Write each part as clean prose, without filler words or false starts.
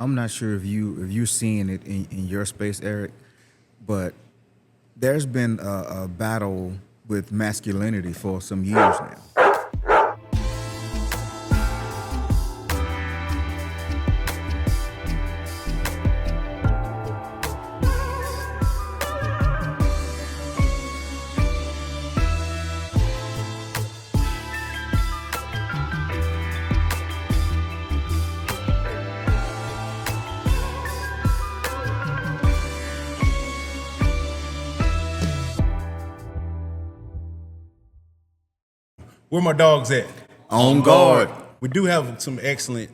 I'm not sure if you're seeing it in your space, Eric, but there's been a battle with masculinity for some years now. Where my dogs at? On guard. We do have some excellent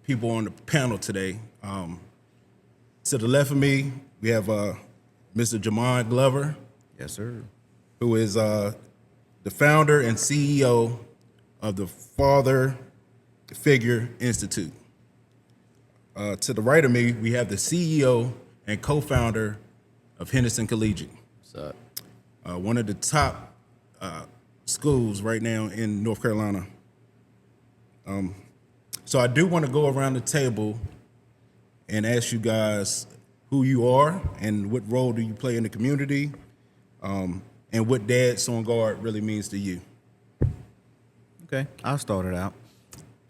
people on the panel today. To the left of me, we have Mr. Jamon Glover, Yes, sir. who is the founder and CEO of the Father Figure Institute. To the right of me, we have the CEO and co-founder of Henderson Collegiate, So, one of the top schools right now in North Carolina. So I do want to go around the table and ask you guys who you are and what role do you play in the community, and what Dads on Guard really means to you. Okay, I'll start it out.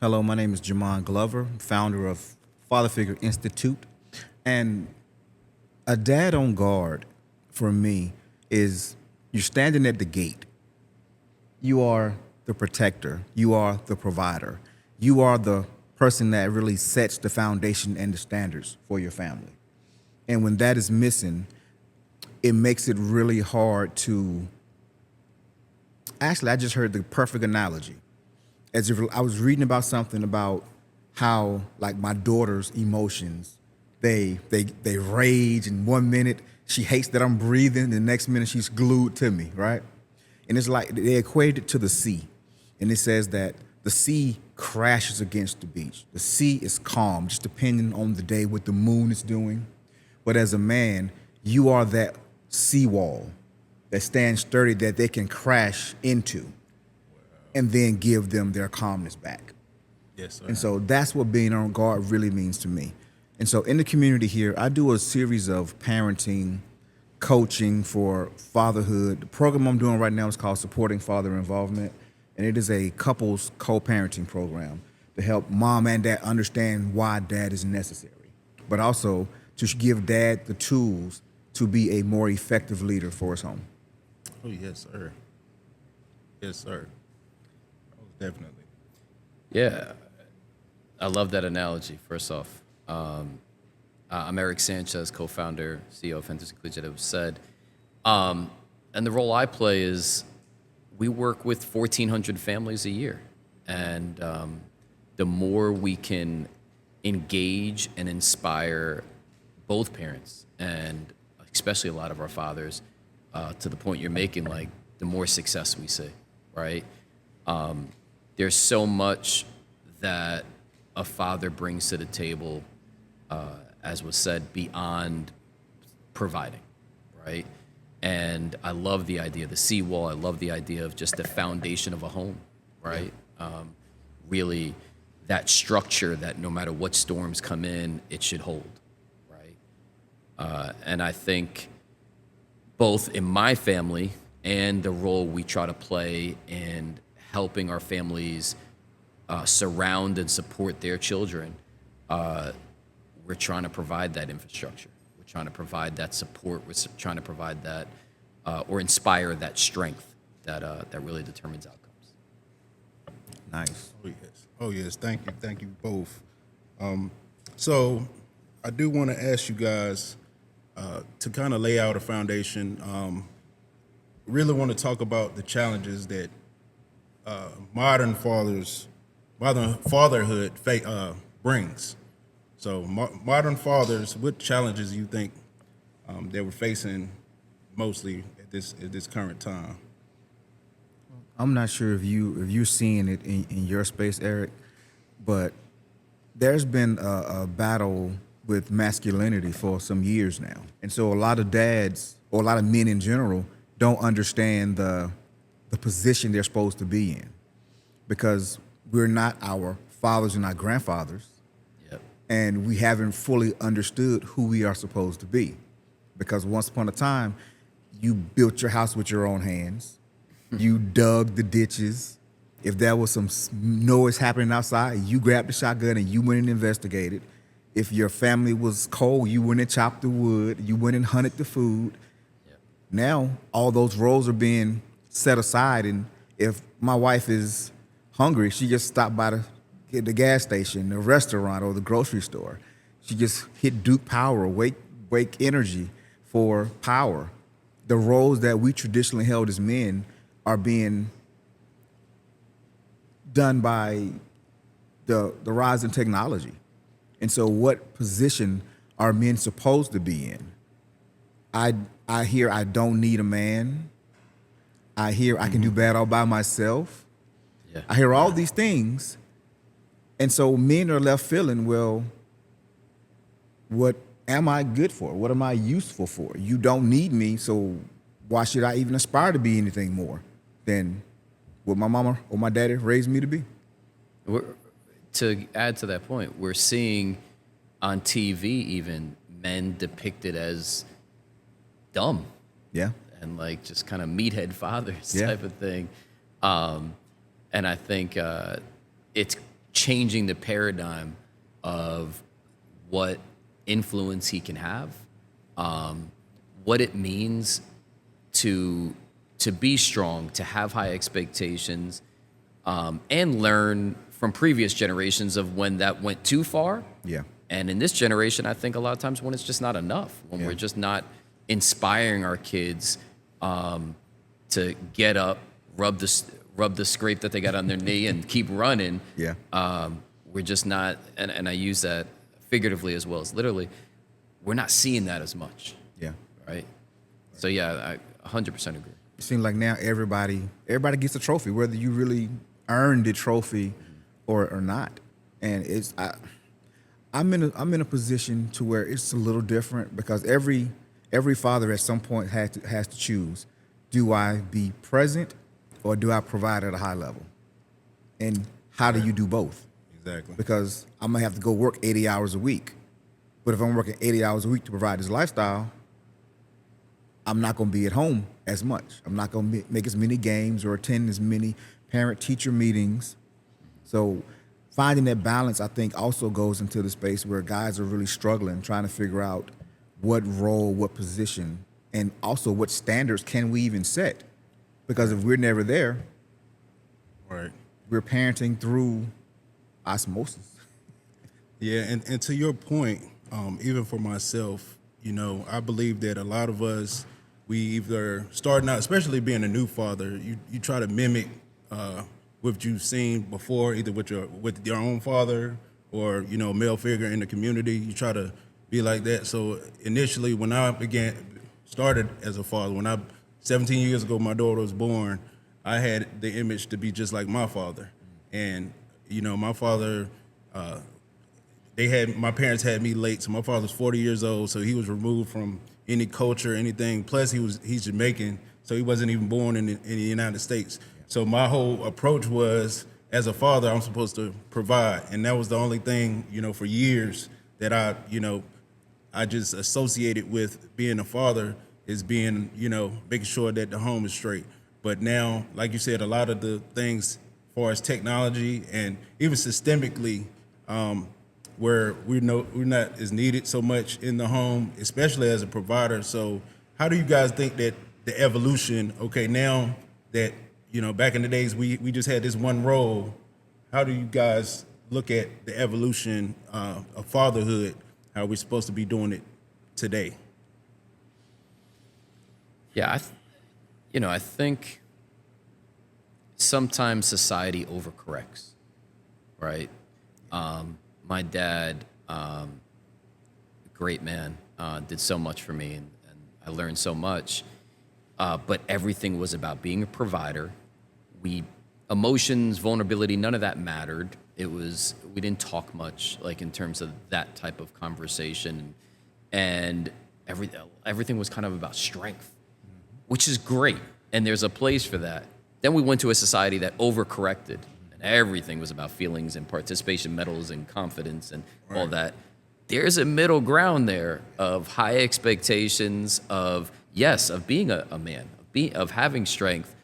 Hello, my name is Jamon Glover, founder of Father Figure Institute. And a dad on guard for me is you're standing at the gate. You are the protector. You are the provider. You are the person that really sets the foundation and the standards for your family. And when that is missing, it makes it really hard to. Actually, I just heard the perfect analogy. As if I was reading about something about how, like, my daughter's emotions, they rage, and 1 minute she hates that I'm breathing, the next minute she's glued to me, right? And it's like they equate it to the sea. And it says that the sea crashes against the beach. The sea is calm, just depending on the day, what the moon is doing. But as a man, you are that seawall that stands sturdy that they can crash into and then give them their calmness back. Yes, sir. And so that's what being on guard really means to me. And so in the community here, I do a series of parenting, coaching for fatherhood. The program I'm doing right now is called Supporting Father Involvement, and it is a couples co-parenting program to help mom and dad understand why dad is necessary, but also to give dad the tools to be a more effective leader for his home. Oh, yes, sir. Yes, sir. Oh, definitely. yeah, I love that analogy. First off, I'm Eric Sanchez, co-founder, CEO of Henderson Collegiate, as was said. And the role I play is we work with 1,400 families a year. And the more we can engage and inspire both parents, and especially a lot of our fathers, to the point you're making, like, the more success we see, right? There's so much that a father brings to the table, as was said, beyond providing, right? And I love the idea of the seawall. I love the idea of just the foundation of a home, right? Really, that structure that no matter what storms come in, it should hold, right? And I think both in my family and the role we try to play in helping our families surround and support their children, we're trying to provide that infrastructure. We're trying to provide that support. We're trying to provide that or inspire that strength that really determines outcomes. Nice. Oh, yes. Oh, yes. Thank you. Thank you both. So I do want to ask you guys to kind of lay out a foundation. Really want to talk about the challenges that modern fatherhood brings. So modern fathers, what challenges do you think they were facing mostly at this current time? I'm not sure if you're seeing it in your space, Eric, but there's been a battle with masculinity for some years now. And so a lot of dads, or a lot of men in general, don't understand the position they're supposed to be in, because we're not our fathers and our grandfathers. Yep. and we haven't fully understood who we are supposed to be. Because once upon a time, you built your house with your own hands. You dug the ditches. If there was some noise happening outside, you grabbed the shotgun and you went and investigated. If your family was cold, you went and chopped the wood. You went and hunted the food. Now, all those roles are being set aside. And if my wife is hungry, she just stopped by the gas station, the restaurant, or the grocery store. She just hit Duke Power, Wake Energy for power. The roles that we traditionally held as men are being done by the rise in technology. And so what position are men supposed to be in? I hear I don't need a man. I hear I can do bad all by myself. Yeah. I hear all these things. And so men are left feeling, well, what am I good for? What am I useful for? You don't need me, so why should I even aspire to be anything more than what my mama or my daddy raised me to be? To add to that point, we're seeing on TV even men depicted as dumb Yeah. and like just kind of meathead fathers Yeah. type of thing. And I think it's changing the paradigm of what influence he can have, what it means to be strong, to have high expectations, and learn from previous generations of when that went too far. Yeah. And in this generation, I think a lot of times when it's just not enough, when we're just not inspiring our kids to get up, rub the scrape that they got on their knee, and keep running. Yeah. We're just not, and I use that figuratively as well as literally. We're not seeing that as much, Yeah. right? So yeah, I 100% agree. It seems like now everybody gets a trophy, whether you really earned the trophy or not. And I'm in a position to where it's a little different because every father at some point has to choose: do I be present or do I provide at a high level? And how do you do both? Exactly. Because I'm gonna have to go work 80 hours a week, but if I'm working 80 hours a week to provide this lifestyle, I'm not gonna be at home as much. I'm not gonna make as many games or attend as many parent-teacher meetings. So finding that balance, I think, also goes into the space where guys are really struggling, trying to figure out what role, what position, and also what standards can we even set? Because if we're never there, Right. we're parenting through osmosis. Yeah, and to your point, even for myself, I believe that a lot of us, we either starting out, especially being a new father, you try to mimic what you've seen before, either with your own father or male figure in the community. You try to be like that. So initially, when I started as a father, 17 years ago, my daughter was born, I had the image to be just like my father, and my father. My parents had me late, so my father's 40 years old, so he was removed from any culture, anything. Plus, he's Jamaican, so he wasn't even born in the United States. So my whole approach was, as a father, I'm supposed to provide, and that was the only thing, for years that I just associated with being a father is being, making sure that the home is straight. But now, like you said, a lot of the things as far as technology and even systemically, where we're not as needed so much in the home, especially as a provider. So how do you guys think that the evolution, okay, now that, back in the days we just had this one role, how do you guys look at the evolution of fatherhood, how we're supposed to be doing it today? Yeah, I think sometimes society overcorrects, right? My dad, great man, did so much for me, and I learned so much. But everything was about being a provider. Emotions, vulnerability, none of that mattered. We didn't talk much, like in terms of that type of conversation, and everything was kind of about strength, which is great, and there's a place for that. Then we went to a society that overcorrected and everything was about feelings and participation medals and confidence and all that. There's a middle ground there of high expectations of, yes, of being a man, of having strength.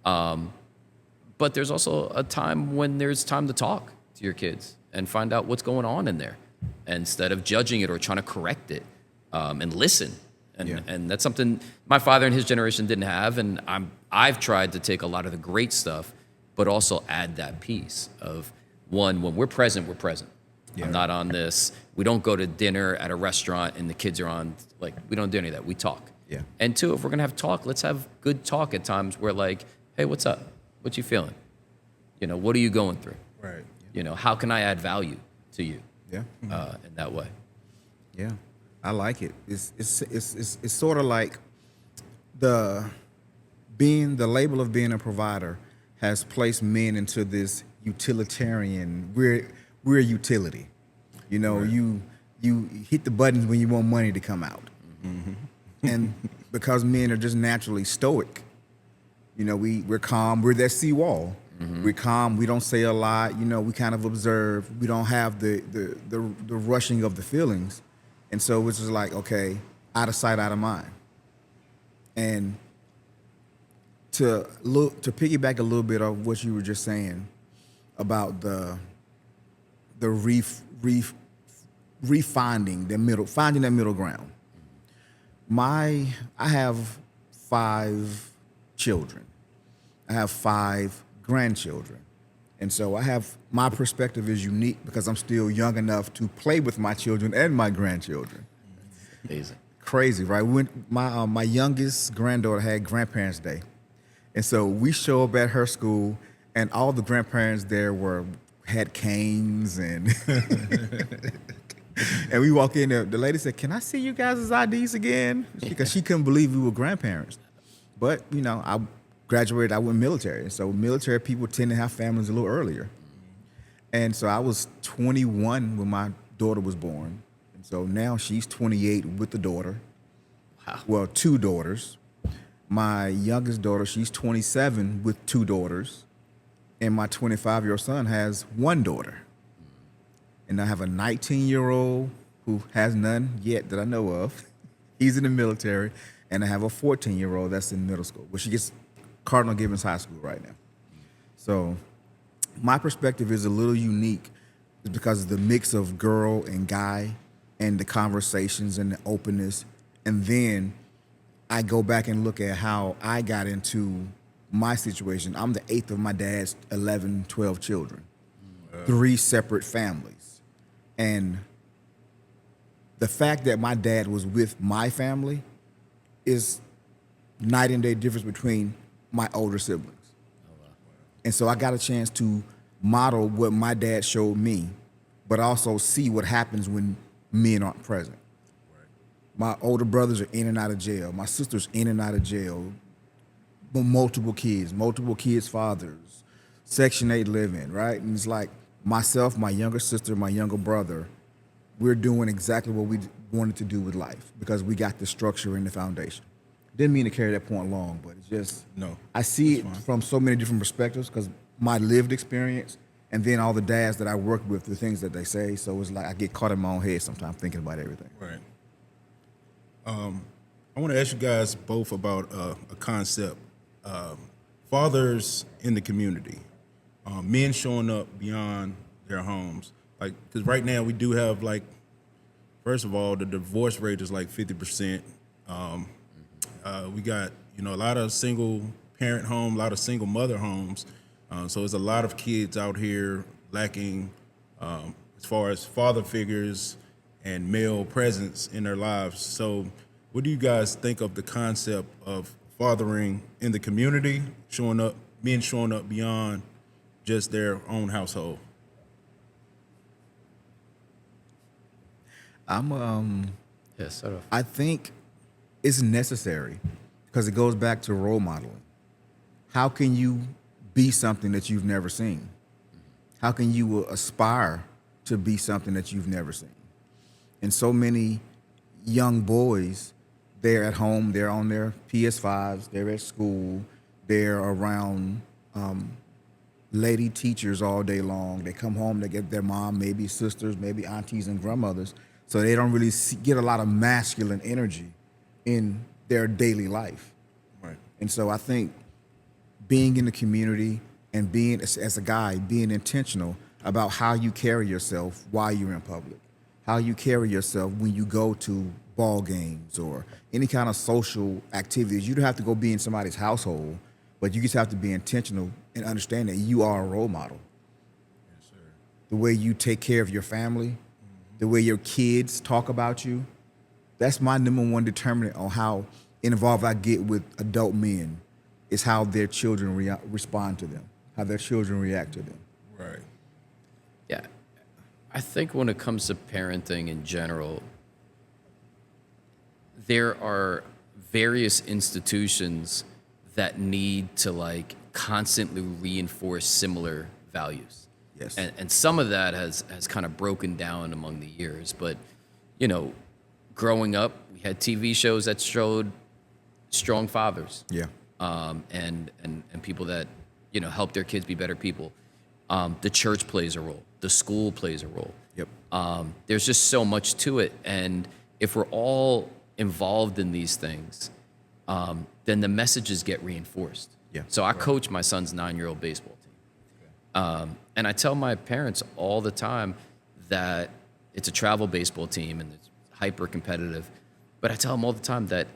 But there's also a time when there's time to talk to your kids and find out what's going on in there instead of judging it or trying to correct it, and listen. And that's something my father and his generation didn't have. And I've tried to take a lot of the great stuff, but also add that piece of, one, when we're present, we're present. I'm not on this. We don't go to dinner at a restaurant and the kids are on, like, we don't do any of that. We talk. Yeah. And two, if we're going to have talk, let's have good talk at times where, like, hey, what's up? What you feeling? What are you going through? Right. How can I add value to you? Yeah. In that way. Yeah, I like it. It's sort of like the label of being a provider has placed men into this utilitarian. We're a utility. You hit the buttons when you want money to come out, and because men are just naturally stoic. We're calm. We're that seawall. We're calm. We don't say a lot. We kind of observe. We don't have the rushing of the feelings. And so it's just like, okay, out of sight, out of mind. And to piggyback a little bit of what you were just saying about the finding that middle ground. I have 5 children. I have 5 grandchildren. And so my perspective is unique because I'm still young enough to play with my children and my grandchildren. Amazing. Crazy, right? When my youngest granddaughter had Grandparents' Day. And so we show up at her school and all the grandparents there had canes and and we walk in there. The lady said, "Can I see you guys' IDs again?" Because she couldn't believe we were grandparents. But, I graduated, I went military. So military people tend to have families a little earlier. And so I was 21 when my daughter was born. And so now she's 28 with the daughter. Wow. Well, 2 daughters. My youngest daughter, she's 27 with 2 daughters. And my 25-year-old son has 1 daughter. And I have a 19-year-old who has none yet that I know of. He's in the military. And I have a 14-year-old that's in middle school. Well, she gets Cardinal Gibbons High School right now. So my perspective is a little unique because of the mix of girl and guy and the conversations and the openness. And then I go back and look at how I got into my situation. I'm the 8th of my dad's 11, 12 children, 3 separate families. And the fact that my dad was with my family is night and day difference between my older siblings. And so I got a chance to model what my dad showed me, but also see what happens when men aren't present. My older brothers are in and out of jail. My sister's in and out of jail. Multiple kids' fathers, Section 8 living, right? And it's like myself, my younger sister, my younger brother, we're doing exactly what we wanted to do with life because we got the structure and the foundation. Didn't mean to carry that point long, but it's just, I see it from so many different perspectives because my lived experience and then all the dads that I work with, the things that they say. So it's like I get caught in my own head sometimes thinking about everything. Right. I want to ask you guys both about a concept. Fathers in the community, men showing up beyond their homes. Like, because right now we do have, like, first of all, the divorce rate is like 50%. We got, a lot of single parent home, a lot of single mother homes. So there's a lot of kids out here lacking as far as father figures and male presence in their lives. So what do you guys think of the concept of fathering in the community, men showing up beyond just their own household? Yeah, sort of. I think it's necessary because it goes back to role modeling. How can you be something that you've never seen? How can you aspire to be something that you've never seen? And so many young boys, they're at home, they're on their PS5s, they're at school, they're around lady teachers all day long. They come home, they get their mom, maybe sisters, maybe aunties and grandmothers. So they don't really get a lot of masculine energy in their daily life. Right. And so I think being in the community and being, as a guy, being intentional about how you carry yourself while you're in public, how you carry yourself when you go to ball games or any kind of social activities. You don't have to go be in somebody's household, but you just have to be intentional and understand that you are a role model. Yes, sir. The way you take care of your family, the way your kids talk about you, that's my number one determinant on how involved I get with adult men, is how their children respond to them, how their children react to them. Right. Yeah. I think when it comes to parenting in general, there are various institutions that need to like constantly reinforce similar values. Yes. And some of that has kind of broken down among the years. But, you know, growing up, we had TV shows that showed strong fathers. Yeah. And people that, you know, help their kids be better people. The church plays a role. The school plays a role. Yep. There's just so much to it. And if we're all involved in these things, then the messages get reinforced. Yeah. So I coach my son's 9-year-old baseball team. And I tell my parents all the time that it's a travel baseball team and it's hyper competitive. But I tell them all the time that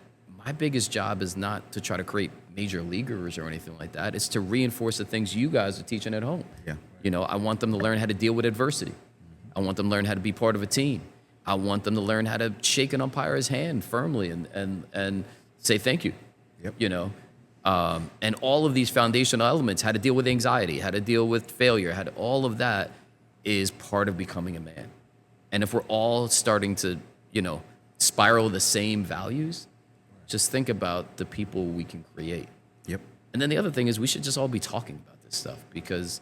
my biggest job is not to try to create major leaguers or anything like that. It's to reinforce the things you guys are teaching at home. Yeah. You know, I want them to learn how to deal with adversity. I want them to learn how to be part of a team. I want them to learn how to shake an umpire's hand firmly and say thank you. Yep. You know, and all of these foundational elements, how to deal with anxiety, how to deal with failure, all of that is part of becoming a man. And if we're all starting to, you know, spiral the same values, just think about the people we can create. Yep. And then the other thing is we should just all be talking about this stuff because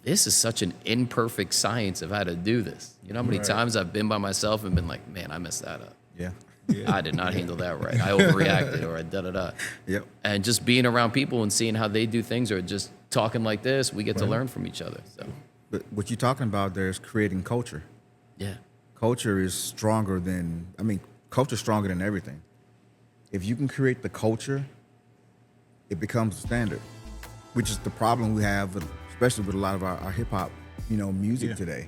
this is such an imperfect science of how to do this. You know how many times I've been by myself and been like, man, I messed that up. Yeah. I did not handle that right. I overreacted or I da-da-da. Yep. And just being around people and seeing how they do things or just talking like this, we get to learn from each other. So, But what you're talking about there is creating culture. yeah. Culture is stronger than, culture's stronger than everything. If you can create the culture, it becomes the standard, which is the problem we have, especially with a lot of our hip hop, music today.